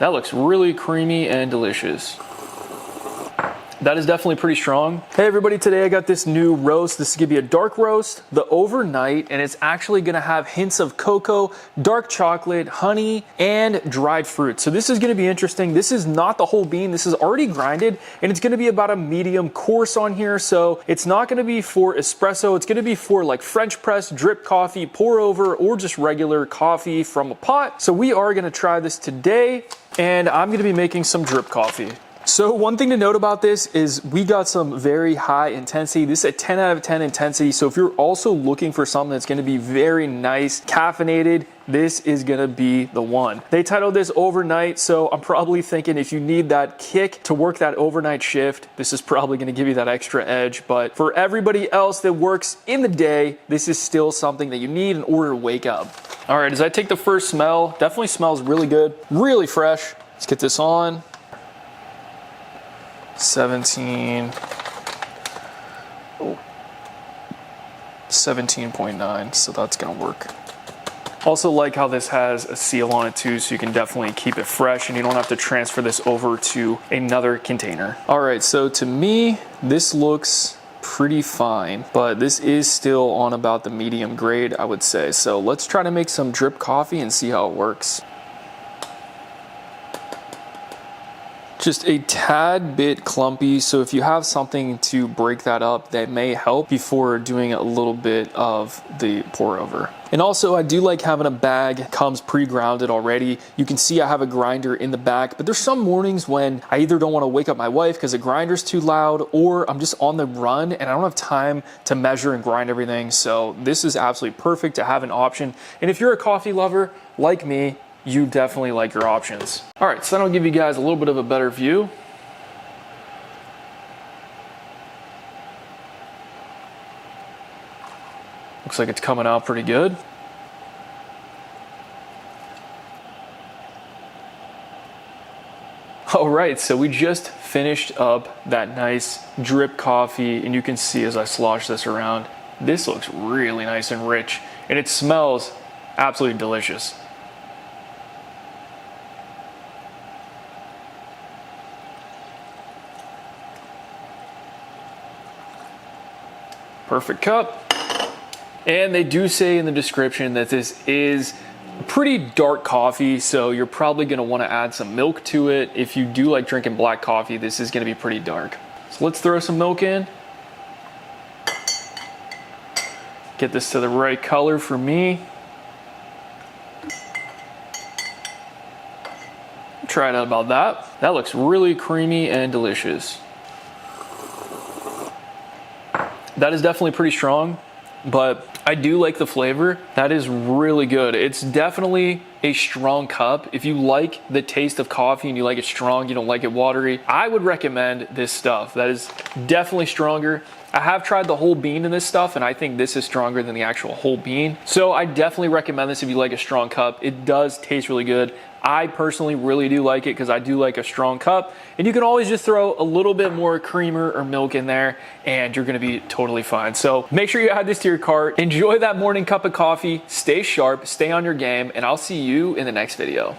That looks really creamy and delicious. That is definitely pretty strong. Hey everybody, today I got this new roast. This is gonna be a dark roast, the overnight, and it's actually gonna have hints of cocoa, dark chocolate, honey, and dried fruit. So this is gonna be interesting. This is not the whole bean. This is already grinded, and it's gonna be about a medium course on here. So it's not gonna be for espresso. It's gonna be for like French press, drip coffee, pour over, or just regular coffee from a pot. So we are gonna try this today, and I'm gonna be making some drip coffee. So one thing to note about this is we got some very high intensity. This is a 10 out of 10 intensity. So if you're also looking for something that's gonna be very nice, caffeinated, this is gonna be the one. They titled this overnight, so I'm probably thinking if you need that kick to work that overnight shift, this is probably gonna give you that extra edge. But for everybody else that works in the day, this is still something that you need in order to wake up. All right, as I take the first smell, definitely smells really good, really fresh. Let's get this on. 17.9, so that's gonna work. Also like how this has a seal on it too, so you can definitely keep it fresh and you don't have to transfer this over to another container. All right, so to me, this looks pretty fine, but this is still on about the medium grade, I would say. So let's try to make some drip coffee and see how it works. Just a tad bit clumpy, so if you have something to break that up, that may help before doing a little bit of the pour over. And also I do like having a bag comes pre-grounded already. You can see I have a grinder in the back, but there's some mornings when I either don't want to wake up my wife because the grinder's too loud, or I'm just on the run and I don't have time to measure and grind everything. So this is absolutely perfect to have an option. And if you're a coffee lover like me, you definitely like your options. All right, so then I'll give you guys a little bit of a better view. Looks like it's coming out pretty good. All right, so we just finished up that nice drip coffee, and you can see as I slosh this around, this looks really nice and rich, and it smells absolutely delicious. Perfect cup. And they do say in the description that this is pretty dark coffee, so you're probably gonna wanna add some milk to it. If you do like drinking black coffee, this is gonna be pretty dark. So let's throw some milk in. Get this to the right color for me. Try it out about that. That looks really creamy and delicious. That is definitely pretty strong, but I do like the flavor. That is really good. It's definitely a strong cup. If you like the taste of coffee and you like it strong, you don't like it watery, I would recommend this stuff. That is definitely stronger. I have tried the whole bean in this stuff, and I think this is stronger than the actual whole bean. So I definitely recommend this if you like a strong cup. It does taste really good. I personally really do like it because I do like a strong cup, and you can always just throw a little bit more creamer or milk in there and you're gonna be totally fine. So make sure you add this to your cart. Enjoy that morning cup of coffee, stay sharp, stay on your game, and I'll see you in the next video.